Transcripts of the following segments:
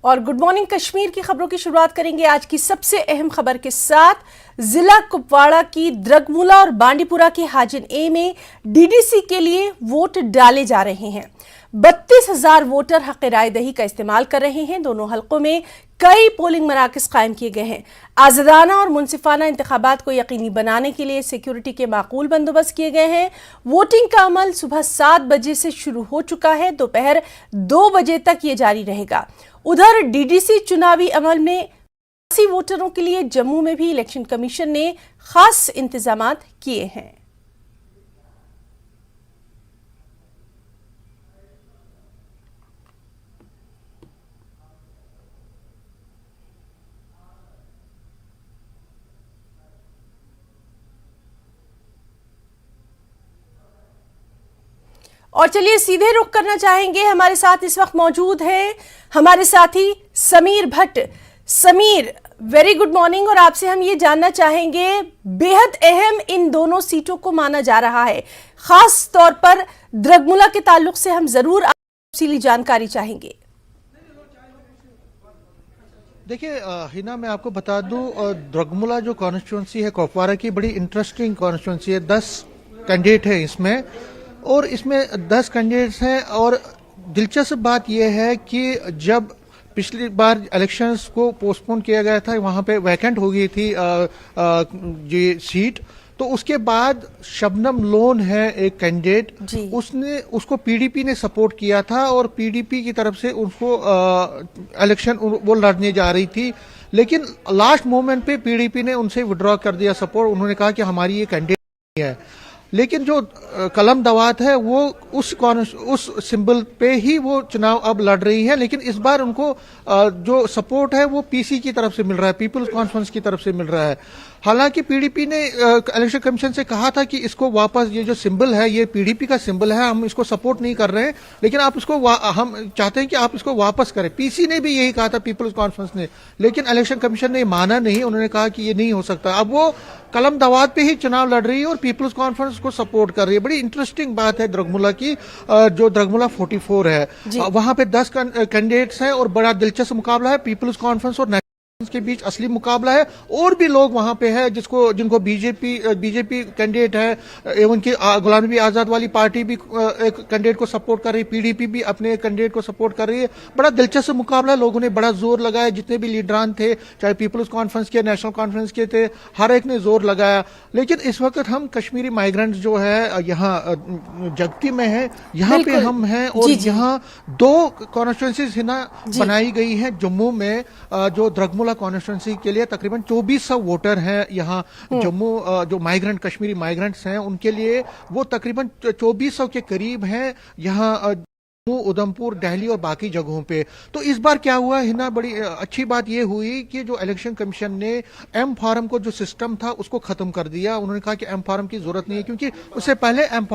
اور good morning Kashmir کی خبروں کی شروعات کریں گے آج کی سب سے اہم خبر کے ساتھ۔ ضلع کپواڑہ کی درگملہ اور بانڈی پورہ کے حاجن اے میں ڈی ڈی سی کے لیے ووٹ ڈالے جا رہے ہیں۔ 32,000 ووٹر حق رائے دہی کا استعمال کر رہے ہیں۔ دونوں حلقوں میں کئی پولنگ مراکز قائم کیے گئے ہیں۔ آزادانہ اور منصفانہ انتخابات کو یقینی بنانے کے لیے سیکیورٹی کے معقول بندوبست کیے گئے ہیں۔ ووٹنگ کا عمل صبح 7 بجے سے شروع ہو چکا ہے، دوپہر 2 بجے تک یہ جاری رہے گا۔ ادھر ڈی ڈی سی چناوی عمل میں ووٹروں کے لیے جموں میں بھی الیکشن کمیشن نے خاص انتظامات کیے ہیں۔ اور چلیے سیدھے رخ کرنا چاہیں گے، ہمارے ساتھ اس وقت موجود ہیں ہمارے ساتھی Sameer Bhat. Sameer, very good morning, اور آپ سے ہم یہ جاننا چاہیں گے، بے حد اہم ان دونوں سیٹوں کو مانا جا رہا ہے، خاص طور پر درگملہ کے تعلق سے ہم ضرور تفصیلی جانکاری چاہیں گے۔ دیکھیے ہینا، میں آپ کو بتا دوں، درگملہ جو کانسٹیچوئنسی ہے کپواڑہ کی، بڑی انٹرسٹنگ کانسٹیچوئنسی ہے۔ 10 کینڈیڈیٹ ہیں اس میں، اور اس میں 10 کینڈیڈیٹس ہیں، اور دلچسپ بات یہ ہے کہ جب پچھلی بار الیکشنز کو پوسٹ پون کیا گیا تھا، وہاں پہ ویکنٹ ہو گئی تھی یہ سیٹ، تو اس کے بعد شبنم لون ہے ایک کینڈیڈیٹ، اس کو پی ڈی پی نے سپورٹ کیا تھا، اور پی ڈی پی کی طرف سے اس کو الیکشن وہ لڑنے جا رہی تھی، لیکن لاسٹ مومنٹ پہ پی ڈی پی نے ان سے وڈرا کر دیا سپورٹ۔ انہوں نے کہا کہ ہماری یہ کینڈیڈیٹ نہیں ہے، لیکن جو قلم دوات ہے وہ اس سمبل پہ ہی وہ چناؤ اب لڑ رہی ہے، لیکن اس بار ان کو جو سپورٹ ہے وہ پی سی کی طرف سے مل رہا ہے، پیپلز کانفرنس کی طرف سے مل رہا ہے۔ حالانکہ پی ڈی پی نے الیکشن کمیشن سے کہا تھا کہ اس کو واپس، یہ جو سمبل ہے یہ پی ڈی پی کا سمبل ہے، ہم اس کو سپورٹ نہیں کر رہے ہیں، لیکن آپ اس کو ہم چاہتے ہیں کہ آپ اس کو واپس کریں۔ پی سی نے بھی یہی کہا تھا، پیپلز کانفرنس نے، لیکن الیکشن کمیشن نے مانا نہیں، انہوں نے کہا کہ یہ نہیں ہو سکتا۔ اب وہ قلم دوات پہ ہی چناؤ لڑ رہی ہے اور پیپلز کانفرنس کو سپورٹ کر رہی ہے۔ بڑی انٹرسٹنگ بات ہے درگملہ کی، جو درگملہ 44 ہے، وہاں پہ 10 کینڈیڈیٹس ہیں، اور بڑا دلچسپ مقابلہ ہے پیپلز کانفرنس اور کے بیچ، اصلی مقابلہ ہے۔ اور بھی لوگ وہاں پہ ہیں جن کو بی جے پی کینڈیڈیٹ ہے، ایون کی غلام نبی آزاد والی پارٹی بھی ایک کینڈیڈیٹ کو سپورٹ کر رہی ہے، پی ڈی پی بھی اپنے کینڈیڈیٹ کو سپورٹ کر رہی ہے۔ بڑا دلچسپ مقابلہ ہے، لوگوں نے بڑا زور لگایا، جتنے بھی لیڈران تھے، چاہے پیپلز کانفرنس کے، نیشنل کانفرنس کے تھے، ہر ایک نے زور لگایا۔ لیکن اس وقت ہم کشمیری مائیگرنٹس جو ہے یہاں جگتی میں ہیں، یہاں پہ ہم ہیں، اور یہاں 2 کانسٹیچوئنسیز بنائی گئی ہیں جموں میں، جو درگملہ کانسٹیچوئنسی کے لیے تقریباً 2400 ووٹر ہیں یہاں جموں، جو مائیگرنٹ کشمیری مائیگرنٹس ہیں ان کے لیے وہ تقریباً 2400 کے قریب ہیں یہاں ادھمپور، دہلی اور باقی جگہوں پہ۔ تو اس بار کیا ہوا ہنا، بڑی اچھی بات یہ ہوئی کہ جو الیکشن کمیشن نے ایم فارم کو جو سسٹم تھا اس کو ختم کر دیا۔ انہوں نے کہا کہ ایم فارم کی ضرورت نہیں ہے، کیونکہ اس سے پہلے ایم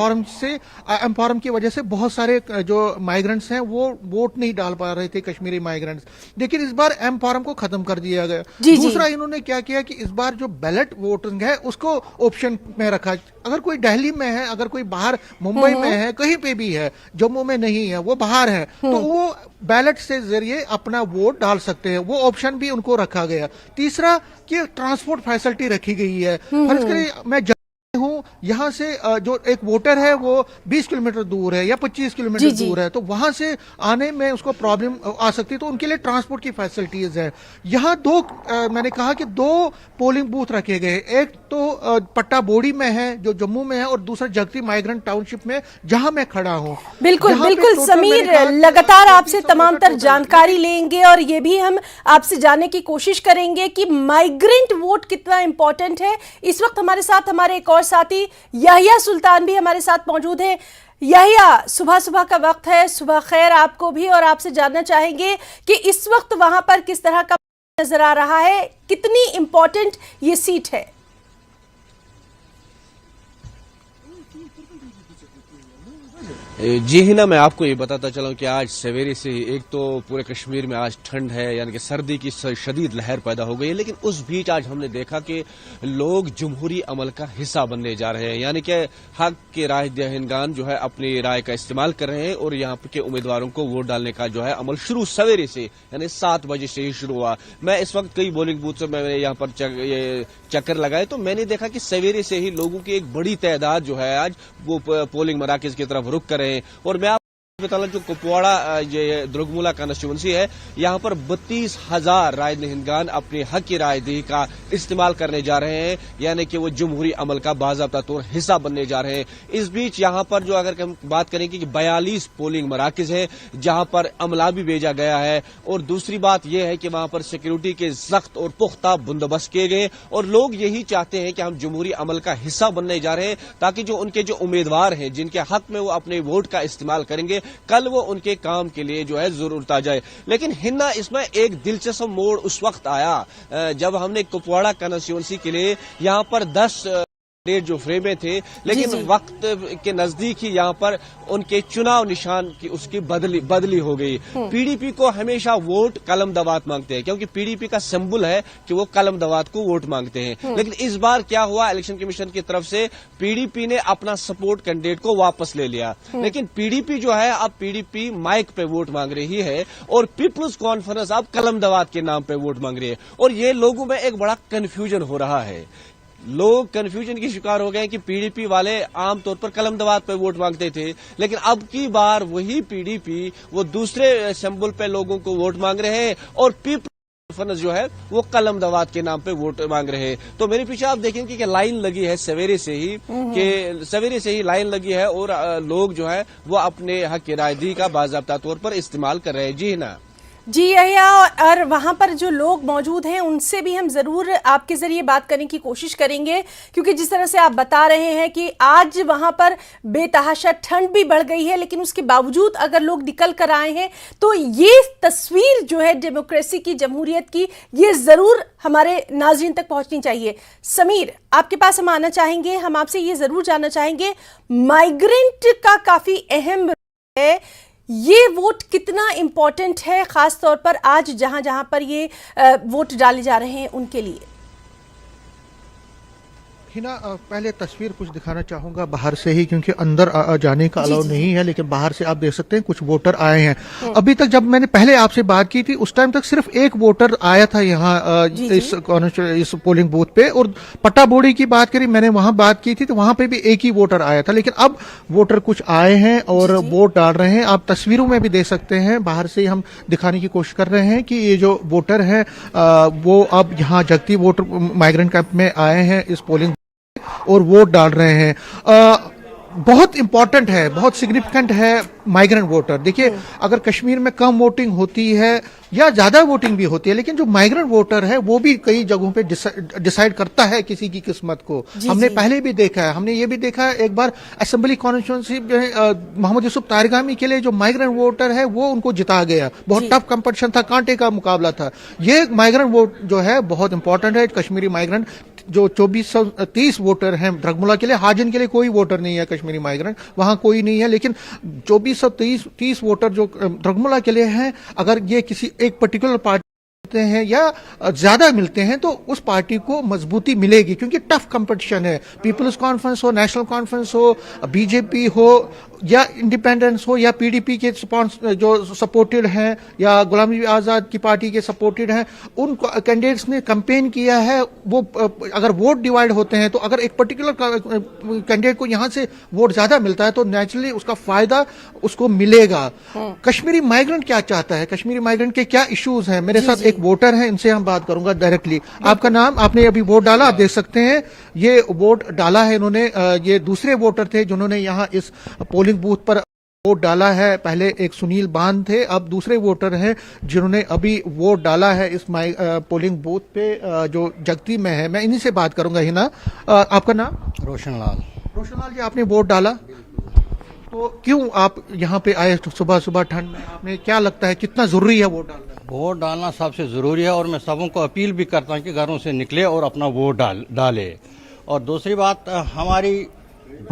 فارم کی وجہ سے بہت سارے جو مائیگرنٹس ہیں وہ ووٹ نہیں ڈال پا رہے تھے، کشمیری مائیگرنٹس، لیکن اس بار ایم فارم کو ختم کر دیا گیا۔ دوسرا انہوں نے کیا کیا کہ اس بار جو بیلٹ ووٹنگ ہے اس کو آپشن میں رکھا، اگر کوئی دہلی میں ہے، اگر کوئی باہر ممبئی میں ہے، کہیں پہ بھی ہے، جموں میں نہیں ہے، وہ باہر ہے، تو وہ بیلٹ سے ذریعے اپنا ووٹ ڈال سکتے ہیں، وہ آپشن بھی ان کو رکھا گیا۔ تیسرا کہ ٹرانسپورٹ فیسلٹی رکھی گئی ہے، فرض کریں میں ہوں یہاں سے، جو ایک ووٹر ہے وہ 20 کلومیٹر دور ہے یا 25 کلومیٹر دور ہے، تو وہاں سے آنے میں اس کو پرابلم آ سکتی ہے، تو ان کے لیے ٹرانسپورٹ کی فیسلٹیز ہے۔ یہاں میں نے کہا کہ 2 پولنگ بوتھ رکھے گئے، ایک تو پٹا بوڑی میں ہے جو جموں میں ہے، اور دوسرا جگتی مائیگرنٹ ٹاؤن شپ میں جہاں میں کھڑا ہوں۔ بالکل سمیر، لگاتار آپ سے تمام تر جانکاری لیں گے، اور یہ بھی ہم آپ سے جاننے کی کوشش کریں گے کہ مائیگرنٹ ووٹ کتنا امپورٹنٹ ہے۔ اس وقت ہمارے ساتھ ہمارے ایک اور ساتھی یحییٰ سلطان بھی ہمارے ساتھ موجود ہیں۔ یحییٰ، صبح کا وقت ہے، صبح خیر آپ کو بھی، اور آپ سے جاننا چاہیں گے کہ اس وقت وہاں پر کس طرح کا نظر آ رہا ہے، کتنی امپورٹنٹ یہ سیٹ ہے؟ جی ہی نا، میں آپ کو یہ بتاتا چلا ہوں کہ آج سویرے سے ایک تو پورے کشمیر میں آج ٹھنڈ ہے، یعنی کہ سردی کی شدید لہر پیدا ہو گئی ہے، لیکن اس بیچ آج ہم نے دیکھا کہ لوگ جمہوری عمل کا حصہ بننے جا رہے ہیں، یعنی کہ حق کے رائے دہندگان جو ہے اپنی رائے کا استعمال کر رہے ہیں اور یہاں کے امیدواروں کو ووٹ ڈالنے کا جو ہے عمل شروع سویرے سے یعنی 7 بجے سے ہی شروع ہوا۔ میں اس وقت کئی بولنگ بوتھ سے میں نے یہاں پر چکر لگائے تو میں نے دیکھا کہ سویرے سے ہی لوگوں کی ایک بڑی تعداد جو ہے آج وہ پولنگ مراکز کی طرف رخ کر رہے ہیں، اور میں جو کپواڑہ یہ درگملہ کانسٹیچوئنسی ہے، یہاں پر 32,000 رائے دہندگان اپنے حق کی رائے دہی کا استعمال کرنے جا رہے ہیں، یعنی کہ وہ جمہوری عمل کا باضابطہ طور حصہ بننے جا رہے ہیں۔ اس بیچ یہاں پر جو اگر ہم بات کریں کہ 42 پولنگ مراکز ہیں جہاں پر عملہ بھی بھیجا گیا ہے، اور دوسری بات یہ ہے کہ وہاں پر سیکیورٹی کے سخت اور پختہ بندوبست کیے گئے، اور لوگ یہی چاہتے ہیں کہ ہم جمہوری عمل کا حصہ بننے جا رہے ہیں تاکہ جو ان کے جو امیدوار ہیں جن کے حق میں وہ اپنے ووٹ کا استعمال کریں گے، کل وہ ان کے کام کے لیے جو ہے ضرورت آ جائے۔ لیکن ہننا اس میں ایک دلچسپ موڑ اس وقت آیا جب ہم نے کپواڑہ کانسٹیچوئنسی کے لیے یہاں پر 10 جو فریمیں تھے، لیکن وقت کے نزدیک ہی یہاں پر ان کے چناؤ نشان کی اس کی بدلی ہو گئی۔ پی ڈی پی کو ہمیشہ ووٹ قلم دوات مانگتے ہیں، کیونکہ پی ڈی پی کا سمبل ہے کہ وہ قلم دوات کو ووٹ مانگتے ہیں، لیکن اس بار کیا ہوا، الیکشن کمیشن کی طرف سے پی ڈی پی نے اپنا سپورٹ کینڈیڈیٹ کو واپس لے لیا، لیکن پی ڈی پی جو ہے اب پی ڈی پی مائک پہ ووٹ مانگ رہی ہے اور پیپلز کانفرنس اب قلم دوات کے نام پہ ووٹ مانگ رہی ہے، اور یہ لوگوں میں ایک بڑا کنفیوژن ہو رہا ہے۔ لوگ کنفیوژن کی شکار ہو گئے کہ پی ڈی پی والے عام طور پر قلم دوات پہ ووٹ مانگتے تھے، لیکن اب کی بار وہی پی ڈی پی وہ دوسرے سمبل پہ لوگوں کو ووٹ مانگ رہے ہیں، اور پیپل کانفرنس جو ہے وہ قلم دوات کے نام پہ ووٹ مانگ رہے ہیں۔ تو میرے پیچھے آپ دیکھیں کہ لائن لگی ہے سویرے سے ہی لائن لگی ہے، اور لوگ جو ہے وہ اپنے حق کی رائے دہی کا باضابطہ طور پر استعمال کر رہے ہیں۔ جی نا جی یحییٰ، اور وہاں پر جو لوگ موجود ہیں ان سے بھی ہم ضرور آپ کے ذریعے بات کرنے کی کوشش کریں گے، کیونکہ جس طرح سے آپ بتا رہے ہیں کہ آج وہاں پر بے تحاشا ٹھنڈ بھی بڑھ گئی ہے، لیکن اس کے باوجود اگر لوگ نکل کر آئے ہیں تو یہ تصویر جو ہے ڈیموکریسی کی، جمہوریت کی، یہ ضرور ہمارے ناظرین تک پہنچنی چاہیے۔ سمیر، آپ کے پاس ہم آنا چاہیں گے، ہم آپ سے یہ ضرور جاننا چاہیں گے، مائیگرنٹ کا کافی اہم رول ہے، یہ ووٹ کتنا امپورٹنٹ ہے خاص طور پر آج جہاں جہاں پر یہ ووٹ ڈالے جا رہے ہیں ان کے لیے؟ پہلے تصویر کچھ دکھانا چاہوں گا باہر سے ہی، کیونکہ اندر جانے کا الاؤ نہیں ہے، لیکن باہر سے آپ دیکھ سکتے ہیں کچھ ووٹر آئے ہیں۔ ابھی تک جب میں نے پہلے آپ سے بات کی تھی اس ٹائم تک صرف ایک ووٹر آیا تھا یہاں اس پولنگ بوتھ پہ، اور پٹا بوڑی کی بات کری، میں نے وہاں بات کی تھی تو وہاں پہ بھی ایک ہی ووٹر آیا تھا، لیکن اب ووٹر کچھ آئے ہیں اور ووٹ ڈال رہے ہیں۔ آپ تصویروں میں بھی دیکھ سکتے ہیں، باہر سے ہم دکھانے کی کوشش کر رہے ہیں کہ یہ جو ووٹر ہیں وہ اب یہاں جگتی ووٹر مائیگرنٹ کیمپ میں آئے ہیں اس پولنگ اور ووٹ ڈال رہے ہیں۔ بہت امپورٹنٹ ہے، بہت سگنیفیکنٹ ہے مائیگرنٹ ووٹر۔ دیکھیے، اگر کشمیر میں کم ووٹنگ ہوتی ہے یا زیادہ ووٹنگ بھی ہوتی ہے، لیکن جو مائیگرنٹ ووٹر ہے وہ بھی کئی جگہوں پہ ڈیسائیڈ کرتا ہے کسی کی قسمت کو۔ ہم نے پہلے بھی دیکھا ہے، ہم نے یہ بھی دیکھا ہے ایک بار اسمبلی کانسٹیچوئنسی محمد یوسف طارقامی کے لیے جو مائیگرنٹ ووٹر ہے وہ ان کو جتا گیا، بہت ٹف کمپٹیشن تھا، کانٹے کا مقابلہ تھا۔ یہ مائیگرنٹ ووٹ جو ہے بہت امپورٹنٹ ہے، کشمیری مائیگرنٹ جو 2430 ووٹر ہیں درگملہ کے لیے، حاجن کے لیے کوئی ووٹر نہیں ہے کشمیری مائیگرنٹ، وہاں کوئی نہیں ہے، لیکن 2430 ووٹر جو درگملہ کے لیے ہیں، اگر یہ کسی ایک پرٹیکولر پارٹی ہیں یا زیادہ ملتے ہیں تو اس پارٹی کو مضبوطی ملے گی، کیونکہ ٹف کمپٹیشن ہے۔ پیپلز کانفرنس ہو، نیشنل کانفرنس ہو، بی جے پی ہو یا انڈیپینڈنس ہو یا پی ڈی پی کے جو سپورٹڈ ہیں یا غلام نبی آزاد کی پارٹی کے سپورٹڈ ہیں، ان کینڈیڈیٹس نے کمپین کیا ہے۔ وہ اگر ووٹ ڈیوائیڈ ہوتے ہیں تو اگر ایک پرٹیکولر کینڈیڈیٹ کو یہاں سے ووٹ زیادہ ملتا ہے تو نیچرلی اس کا فائدہ اس کو ملے گا۔ کشمیری مائیگرنٹ کیا چاہتا ہے، کشمیری مائیگرنٹ کے کیا ایشوز ہیں؟ میرے ساتھ ایک ووٹر ہیں، ان سے ہم بات کروں گا ڈائریکٹلی۔ آپ کا نام؟ آپ نے ابھی ووٹ ڈالا، آپ دیکھ سکتے ہیں یہ ووٹ ڈالا ہے انہوں نے، یہ دوسرے ووٹر تھے جنہوں نے یہاں اس پولنگ بوتھ پر ووٹ ڈالا ہے۔ پہلے ایک سنیل بان تھے، اب دوسرے ووٹر ہیں جنہوں نے ابھی ووٹ ڈالا ہے اس پولنگ بوتھ پہ جو جگتی میں ہے۔ میں انہی سے بات کروں گا۔ ہنا، آپ کا نام؟ روشن لال۔ روشن لال جی، آپ نے ووٹ ڈالا تو کیوں آپ یہاں پہ آئے صبح صبح ٹھنڈ میں؟ آپ نے کیا لگتا ہے کتنا ضروری ہے ووٹ ڈالنا؟ ووٹ ڈالنا سب سے ضروری ہے، اور میں سبوں کو اپیل بھی کرتا ہوں کہ گھروں سے نکلے اور اپنا ووٹ ڈالے۔ اور دوسری بات، ہماری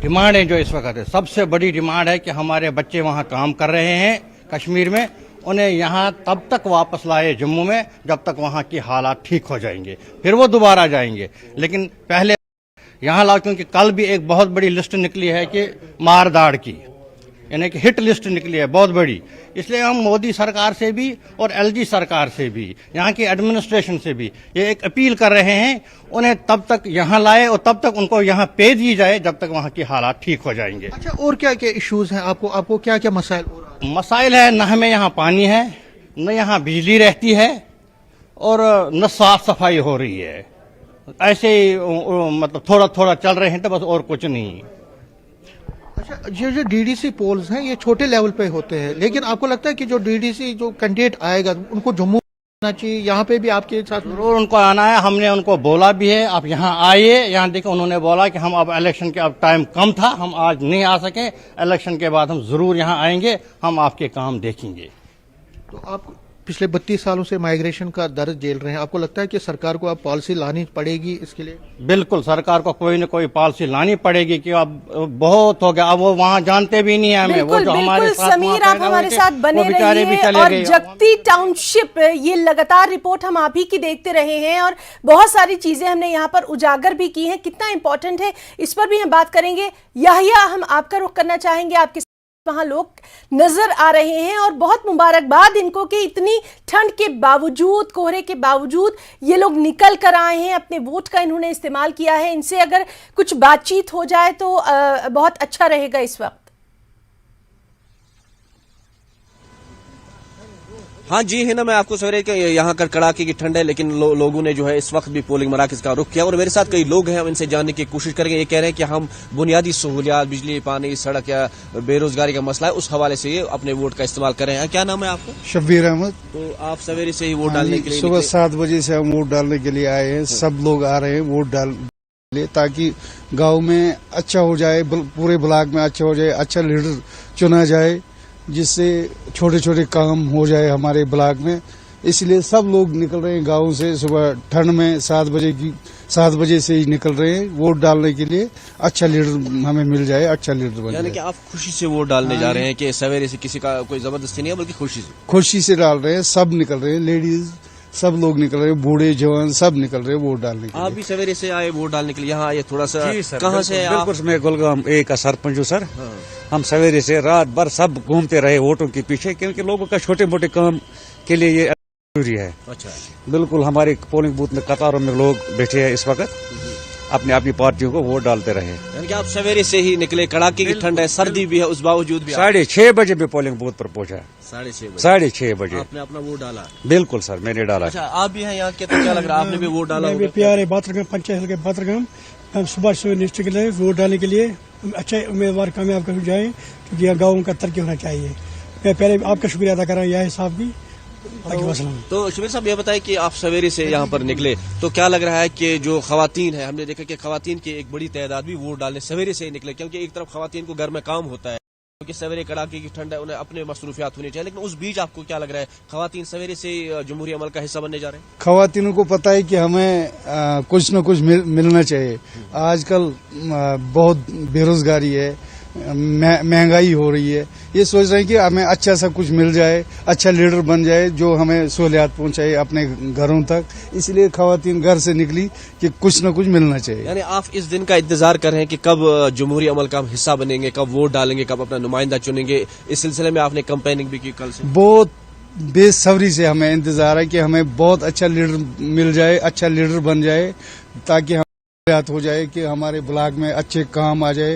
डिमांड जो इस वक्त है, सबसे बड़ी डिमांड है कि हमारे बच्चे वहाँ काम कर रहे हैं कश्मीर में, उन्हें यहाँ तब तक वापस लाए जम्मू में जब तक वहाँ की हालात ठीक हो जाएंगे, फिर वो दोबारा जाएंगे। लेकिन पहले यहाँ लाओ, क्योंकि कल भी एक बहुत बड़ी लिस्ट निकली है कि मारदाड़ की, यानी कि हिट लिस्ट निकली है बहुत बड़ी। इसलिए हम मोदी सरकार से भी और एलजी सरकार से भी, यहाँ की एडमिनिस्ट्रेशन से भी ये एक अपील कर रहे हैं, उन्हें तब तक यहाँ लाए और तब तक उनको यहाँ पे दी जाए जब तक वहाँ की हालात ठीक हो जाएंगे। अच्छा, और क्या क्या इश्यूज हैं आपको क्या क्या मसाइल हो रहा है? मसाइल है, न हमें यहाँ पानी है, न यहाँ बिजली रहती है, और न साफ सफाई हो रही है। ऐसे ही मतलब थोड़ा थोड़ा चल रहे हैं तो बस, और कुछ नहीं। अच्छा, ये जो डीडीसी पोल्स हैं ये छोटे लेवल पे होते हैं, लेकिन आपको लगता है कि जो डीडीसी जो कैंडिडेट आएगा उनको जम्मू आना चाहिए? यहाँ पे भी आपके साथ जरूर उनको आना है, हमने उनको बोला भी है आप यहाँ आइए। यहाँ देखो, उन्होंने बोला कि हम अब इलेक्शन के, अब टाइम कम था, हम आज नहीं आ सके, इलेक्शन के बाद हम जरूर यहाँ आएंगे, हम आपके काम देखेंगे। तो आप पिछले 32 सालों से माइग्रेशन का दर्द झेल रहे हैं, आपको लगता है कि सरकार को अब पॉलिसी लानी पड़ेगी इसके लिए? बिल्कुल, सरकार को कोई न कोई पॉलिसी लानी पड़ेगी कि अब बहुत हो गया, अब वो वहाँ जानते भी नहीं है हमें। वो जो हमारे साथ समीर, आप हमारे साथ बने रहिए। और जगती टाउनशिप, ये लगातार रिपोर्ट हम आप ही की देखते रहे हैं और बहुत सारी चीजें हमने यहाँ पर उजागर भी की हैं, कितना इंपॉर्टेंट है इस पर भी हम बात करेंगे। याहिया, हम आपका रुख करना चाहेंगे, आपके वहां लोग नजर आ रहे हैं और बहुत मुबारकबाद इनको कि इतनी ठंड के बावजूद, कोहरे के बावजूद ये लोग निकल कर आए हैं, अपने वोट का इन्होंने इस्तेमाल किया है। इनसे अगर कुछ बातचीत हो जाए तो बहुत अच्छा रहेगा इस वक्त। हाँ जी है ना, मैं आपको सवेरे के यहाँ कर कड़ाके की ठंड है, लेकिन लोगों ने जो है इस वक्त भी पोलिंग मराकज का रुख किया और मेरे साथ कई लोग हैं, हम इनसे जानने की कोशिश करेंगे। ये कह रहे हैं कि हम बुनियादी सहूलियात, बिजली, पानी, सड़क या बेरोजगारी का मसला है, उस हवाले से ये अपने वोट का इस्तेमाल कर रहे हैं। क्या नाम है आपका? शब्बीर अहमद। तो आप सवेरे से ही वोट डालने के लिए? सुबह 7 बजे से हम वोट डालने के लिए आए हैं। सब लोग आ रहे हैं वोट डालने, ताकि गांव में अच्छा हो जाए, पूरे ब्लॉक में अच्छा हो जाए, अच्छा लीडर चुना जाए, जिससे छोटे छोटे काम हो जाए हमारे ब्लॉक में। इसलिए सब लोग निकल रहे हैं गांव से, सुबह ठंड में 7 बजे से ही निकल रहे हैं वोट डालने के लिए। अच्छा लीडर हमें मिल जाए, अच्छा लीडर बन जाए। यानी कि आप खुशी से वोट डालने जा रहे हैं कि सवेरे से किसी का कोई जबरदस्ती नहीं है, बल्कि खुशी से डाल रहे हैं। सब निकल रहे हैं, लेडीज सब लोग निकल रहे हैं, बूढ़े जवान सब निकल रहे हैं वोट डालने के लिए। आप भी सवेरे से आए वोट डालने के लिए? यहाँ आए थोड़ा सा। कहाँ से? बिल्कुल, मैं गुलगाम ए का सरपंच हूँ सर। हम सवेरे से रात भर सब घूमते रहे वोटों के पीछे, क्योंकि लोगों का छोटे मोटे काम के लिए ये जरूरी है। अच्छा, बिल्कुल, हमारे पोलिंग बूथ में कतारों में लोग बैठे हैं इस वक्त, अपनी अपनी पार्टियों को वोट डालते रहे। यानी कि आप सवेरे से ही निकले, कड़ाके की ठंड है, सर्दी भी है, उस बावजूद भी 6:30 बजे में पोलिंग बूथ पर पहुंचा। 6:30 बजे आपने अपना वोट डाला? बिल्कुल सर, मैंने डाला। अच्छा, आप भी हैं यहाँ के, तो क्या लग रहा है आपने भी वोट डाला? मैं भी प्यारे बातरगाम पंचायत के बातरगाम, हम सुबह निश्चित के लिए वोट डालने के लिए अच्छे उम्मीदवार कामयाब कर जाए, क्योंकि यहाँ गाँव का तरक्की होना चाहिए। मैं पहले आपका शुक्रिया अदा कर रहा हूँ यहाँ साहब की। तो शबीर साहब, ये बताएं कि आप सवेरे से यहाँ पर निकले, तो क्या लग रहा है कि जो खवातीन है, हमने देखा कि खवातीन की एक बड़ी तादाद भी वोट डालने सवेरे से ही निकले, क्योंकि एक तरफ खवातीन को घर में काम होता है, क्योंकि सवेरे कड़ाके की ठंड है, उन्हें अपने मसरूफियात होनी चाहिए, लेकिन उस बीच आपको क्या लग रहा है, खवातीन सवेरे से जमहूरी अमल का हिस्सा बनने जा रहे हैं? खवातीनों को पता है कि हमें कुछ न कुछ मिलना चाहिए। आजकल बहुत बेरोजगारी है, महंगाई हो रही है, ये सोच रहे हैं कि हमें अच्छा सा कुछ मिल जाए, अच्छा लीडर बन जाए जो हमें सहूलियात पहुंचाए अपने घरों तक। इसलिए खवातीन घर से निकली कि कुछ न कुछ मिलना चाहिए। यानी आप इस दिन का इंतजार कर रहे हैं कि कब जमहूरी अमल का हम हिस्सा बनेंगे, कब वोट डालेंगे, कब अपना नुमाइंदा चुनेंगे। इस सिलसिले में आपने कैंपेनिंग भी की कल से? बहुत बेसब्री से हमें इंतजार है कि हमें बहुत अच्छा लीडर मिल जाए, अच्छा लीडर बन जाए, ताकि हो जाए कि हमारे ब्लॉक में अच्छे काम आ जाए,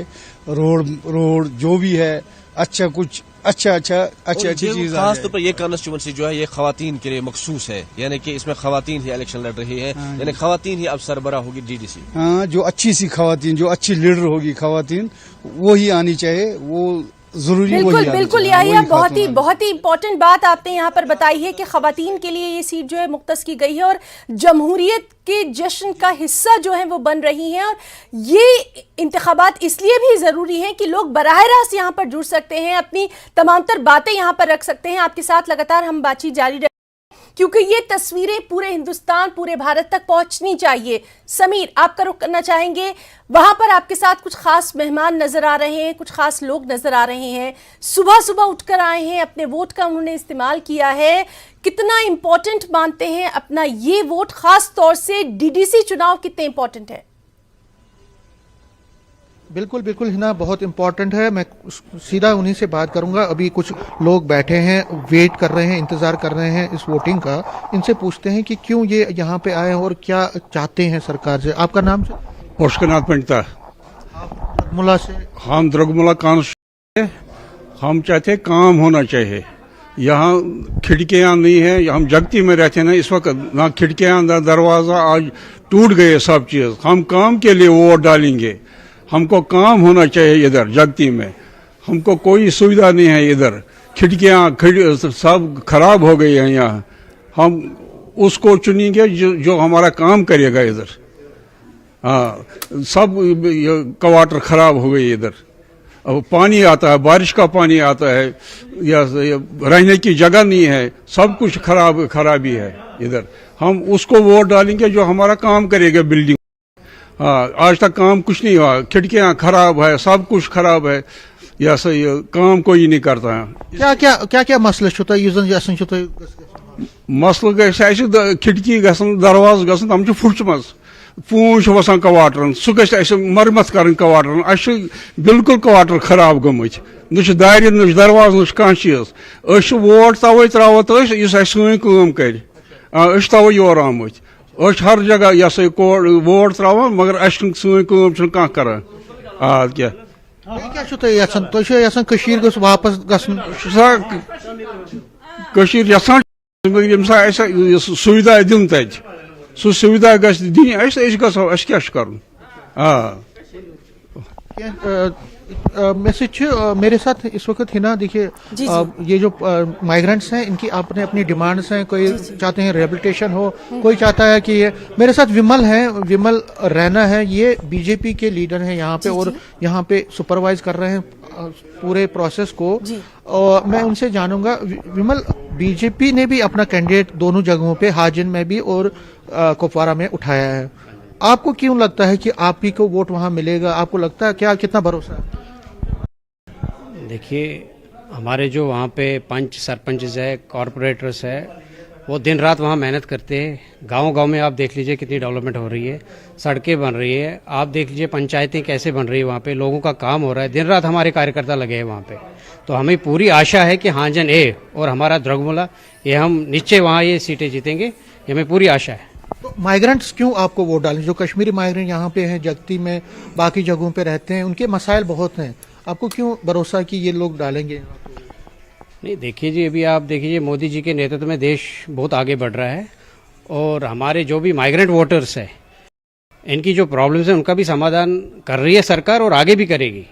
रोड जो भी है अच्छा कुछ अच्छी चीज। खास तौर पर ये कॉन्स्टिट्यूंसी जो है ये खवातीन के लिए मखसूस है, यानी कि इसमें खवातीन ही इलेक्शन लड़ रही है, यानी खवातीन ही अब सरबरा होगी डीडीसी। हाँ, जो अच्छी सी खवातीन, जो अच्छी लीडर होगी खवातीन, वो ही आनी चाहिए, वो जरूरी। बिल्कुल यही बहुत ही इंपॉर्टेंट बात आपने यहाँ पर बताई है कि खवातीन के लिए ये सीट जो है मुख्तस की गई है और जमहूरियत के जश्न का हिस्सा जो है वो बन रही है। और ये इंतखाबात इसलिए भी जरूरी हैं कि लोग बराह रास्त यहाँ पर जुड़ सकते हैं, अपनी तमाम तर बातें यहाँ पर रख सकते हैं। आपके साथ लगातार हम बातचीत जारी क्योंकि ये तस्वीरें पूरे हिंदुस्तान, पूरे भारत तक पहुंचनी चाहिए। समीर, आपका रुख करना चाहेंगे, वहां पर आपके साथ कुछ खास मेहमान नजर आ रहे हैं, कुछ खास लोग नजर आ रहे हैं, सुबह सुबह उठकर आए हैं, अपने वोट का उन्होंने इस्तेमाल किया है। कितना इंपॉर्टेंट मानते हैं अपना ये वोट, खास तौर से डीडीसी चुनाव कितने इंपॉर्टेंट है? बिल्कुल बिल्कुल हिना, बहुत इम्पोर्टेंट है। मैं सीधा उन्हीं से बात करूंगा। अभी कुछ लोग बैठे हैं, वेट कर रहे हैं, इंतजार कर रहे हैं इस वोटिंग का। इनसे पूछते हैं कि क्यों ये यहाँ पे आए हैं और क्या चाहते हैं सरकार से। आपका नाम से? मुश्किनात पंडिता, मुला से। हम द्रगमुला कॉन्स्टिट्यूंसी, हम चाहते हैं काम होना चाहिए। यहाँ खिड़कियाँ नहीं है, हम जगती में रहते हैं ना इस वक्त, ना खिड़कियाँ ना दरवाजा, आज टूट गए सब चीज। हम काम के लिए वोट डालेंगे, हमको काम होना चाहिए। इधर जगती में हमको कोई सुविधा नहीं है, इधर खिड़कियाँ सब खराब हो गई हैं। यहाँ हम उसको चुनेंगे जो हमारा काम करेगा इधर। हाँ, सब क्वार्टर खराब हो गई इधर। अब पानी आता है, बारिश का पानी आता है, या रहने की जगह नहीं है, सब कुछ खराबी है इधर। हम उसको वोट डालेंगे जो हमारा काम करेगा बिल्डिंग। हाँ, आज तक काम कुछ नहीं हुआ, खिड़कियां खराब है, सब कुछ खराब है, या सही काम कोई नहीं करता है। क्या मसला होता है? मसल गि खिड़की दरवाज गम फुटम पूंछ वसान क्वार्टरन, सह मरमत कर क्वार्टरन। अस बिल्कुल क्वार्टर खराब गमत, न दार न दरवाज न कह चीज। वोट तवे त्रा सम कर, तवे योर आमत। हर जगह यह वोट त्रा, मगर अम कह कर। क्या वापस सुविधा दिन तत, सह सुविधा गो क्या कर। मैसेज मेरे साथ इस वक्त हिना, देखिए ये जो माइग्रेंट्स हैं इनकी अपने अपनी डिमांड्स हैं। कोई चाहते हैं रिहेबिलिटेशन हो, कोई चाहता है कि ये। मेरे साथ विमल है, विमल रैना है, ये बीजेपी के लीडर हैं यहाँ पे, और यहाँ पे सुपरवाइज कर रहे हैं पूरे प्रोसेस को। और मैं उनसे जानूंगा, विमल, बीजेपी ने भी अपना कैंडिडेट दोनों जगहों पे, हाजिन में भी और कुपवारा में उठाया है। आपको क्यों लगता है कि आप ही को वोट वहां मिलेगा? आपको लगता है क्या, कितना भरोसा है? देखिए, हमारे जो वहाँ पे पंच सरपंच है, कॉरपोरेटर्स है, वो दिन रात वहाँ मेहनत करते हैं। गांव-गांव में आप देख लीजिए कितनी डेवलपमेंट हो रही है, सड़कें बन रही है, आप देख लीजिए पंचायतें कैसे बन रही है, वहाँ पे लोगों का काम हो रहा है। दिन रात हमारे कार्यकर्ता लगे हैं वहाँ पे। तो हमें पूरी आशा है कि हाजन ए और हमारा द्रगमुला, ये हम निश्चय वहाँ ये सीटें जीतेंगे, ये हमें पूरी आशा है। तो माइग्रेंट्स क्यों आपको वोट डालें? जो कश्मीरी माइग्रेंट यहाँ पे हैं, जगती में, बाकी जगहों पे रहते हैं, उनके मसाइल बहुत हैं, आपको क्यों भरोसा कि ये लोग डालेंगे? नहीं, देखिए जी, अभी आप देखिए मोदी जी के नेतृत्व में देश बहुत आगे बढ़ रहा है, और हमारे जो भी माइग्रेंट वोटर्स है, इनकी जो प्रॉब्लम्स हैं उनका भी समाधान कर रही है सरकार, और आगे भी करेगी।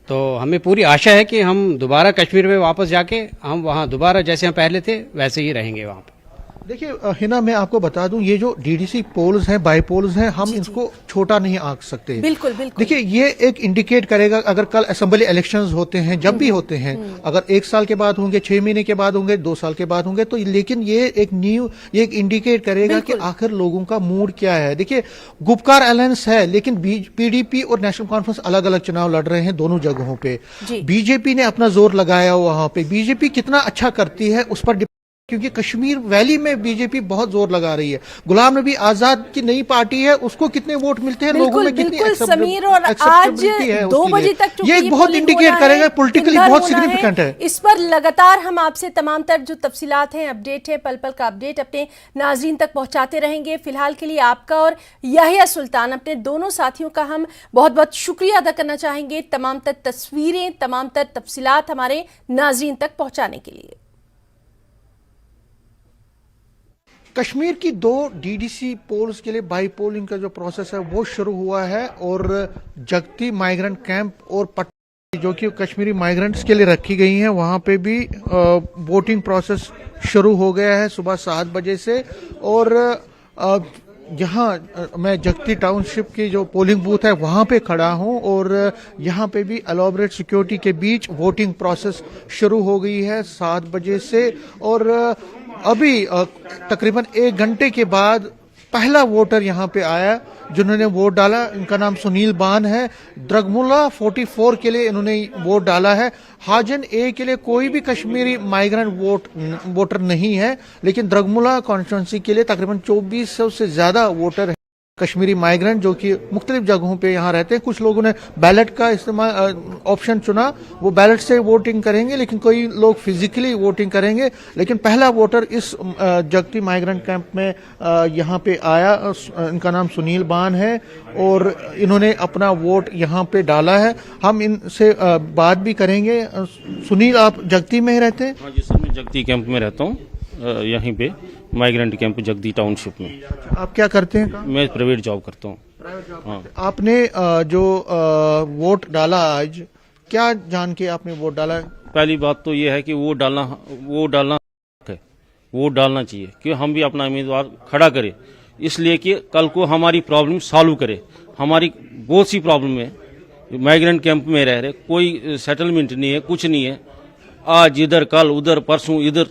तो हमें पूरी आशा है कि हम दोबारा कश्मीर में वापस जाके हम वहाँ दोबारा जैसे हम पहले थे वैसे ही रहेंगे वहाँ पे। देखिए हिना, मैं आपको बता दूं, ये जो डीडीसी पोल्स हैं, बाई पोल्स हैं, हम इसको छोटा नहीं आंक सकते। बिल्कुल बिल्कुल। देखिए, ये एक इंडिकेट करेगा, अगर कल असेंबली इलेक्शंस होते हैं, जब भी होते हैं, अगर 1 साल के बाद होंगे, 6 महीने के बाद होंगे, 2 साल के बाद होंगे, तो लेकिन ये एक इंडिकेट करेगा कि आखिर लोगों का मूड क्या है। देखिए, गुपकार अलायंस है, लेकिन पीडीपी और नेशनल कॉन्फ्रेंस अलग अलग चुनाव लड़ रहे हैं दोनों जगहों पे। बीजेपी ने अपना जोर लगाया वहां पे। बीजेपी कितना अच्छा करती है उस पर, क्योंकि कश्मीर वैली में बीजेपी बहुत जोर लगा रही है। गुलाम नबी आजाद की नई पार्टी है, उसको कितने वोट मिलते हैं, लोगों में कितनी समीर, और आज 2 बजे तक ये बहुत इंडिकेट करेगा, पॉलिटिकली बहुत सिग्निफिकेंट है। इस पर लगातार हम आपसे तमाम तर जो तफसीलात हैं, अपडेट है, पल पल का अपडेट अपने नाजरीन तक पहुंचाते रहेंगे। फिलहाल के लिए आपका और याहिया सुल्तान, अपने दोनों साथियों का हम बहुत बहुत शुक्रिया अदा करना चाहेंगे, तमाम तर तस्वीरें, तमाम तर तफसीलात हमारे नाजरीन तक पहुंचाने के लिए। कश्मीर की 2 डीडीसी पोल्स के लिए बाई पोलिंग का जो प्रोसेस है वो शुरू हुआ है, और जगती माइग्रेंट कैंप और पट्टी जो कि कश्मीरी माइग्रेंट्स के लिए रखी गई हैं, वहां पे भी वोटिंग प्रोसेस शुरू हो गया है सुबह 7 बजे से। और यहाँ मैं जगती टाउनशिप की जो पोलिंग बूथ है वहां पे खड़ा हूं, और यहाँ पे भी एलॉबरेट सिक्योरिटी के बीच वोटिंग प्रोसेस शुरू हो गई है 7 बजे से। और अभी तकरीबन 1 घंटे के बाद पहला वोटर यहाँ पे आया जिन्होंने वोट डाला। इनका नाम सुनील बान है। द्रगमुला 44 के लिए इन्होंने वोट डाला है। हाजन ए के लिए कोई भी कश्मीरी माइग्रेंट वोटर नहीं है, लेकिन द्रगमुला कॉन्स्टिट्यूंसी के लिए तकरीबन 2400 से ज्यादा वोटर है कश्मीरी माइग्रेंट, जो कि मुख्तलिफ जगहों पे यहाँ रहते हैं। कुछ लोगों ने बैलेट का इस्तेमाल ऑप्शन चुना, वो बैलेट से वोटिंग करेंगे, लेकिन कोई लोग फिजिकली वोटिंग करेंगे। लेकिन पहला वोटर इस जगती माइग्रेंट कैंप में यहाँ पे आया। इनका नाम सुनील बान है और इन्होंने अपना वोट यहाँ पे डाला है। हम इनसे बात भी करेंगे। सुनील, आप जगती में ही रहते हैं? हाँ जी सर, मैं जगती कैंप में रहता हूँ, यहीं पे माइग्रेंट कैंप जगती टाउनशिप में। आप क्या करते हैं काम? मैं प्राइवेट जॉब करता हूँ। हाँ। आपने जो वोट डाला आज, क्या जान के आपने वोट डाला है? पहली बात तो ये है कि वोट डालना है, वोट डालना चाहिए कि हम भी अपना उम्मीदवार खड़ा करें, इसलिए कि कल को हमारी प्रॉब्लम सॉल्व करे। हमारी बहुत सी प्रॉब्लम है, माइग्रेंट कैंप में रह रहे, कोई सेटलमेंट नहीं है, कुछ नहीं है। आज इधर, कल उधर, परसों इधर।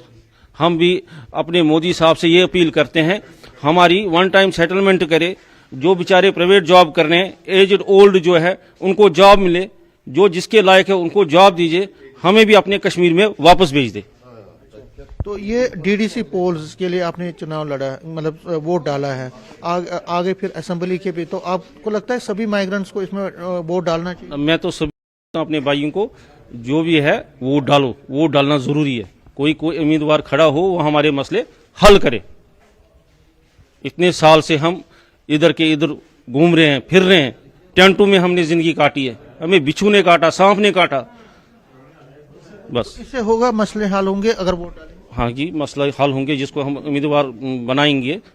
हम भी अपने मोदी साहब से ये अपील करते हैं, हमारी वन टाइम सेटलमेंट करे। जो बेचारे प्राइवेट जॉब कर रहे हैं, एजड ओल्ड जो है, उनको जॉब मिले, जो जिसके लायक है उनको जॉब दीजिए, हमें भी अपने कश्मीर में वापस भेज दे। तो ये डीडीसी पोल्स के लिए आपने चुनाव लड़ा, मतलब वोट डाला है। आगे फिर असेंबली के भी, तो आपको लगता है सभी माइग्रेंट्स को इसमें वोट डालना चाहिए? मैं तो सभी अपने भाइयों को, जो भी है वोट डालो, वोट डालना जरूरी है। कोई उम्मीदवार खड़ा हो, वो हमारे मसले हल करे। इतने साल से हम इधर के इधर घूम रहे हैं, फिर रहे हैं, टेंटों में हमने जिंदगी काटी है, हमें बिच्छू ने काटा, सांप ने काटा। बस इससे होगा, मसले हल होंगे अगर वोट डालेंगे? हाँ जी, मसला हल होंगे, जिसको हम उम्मीदवार बनाएंगे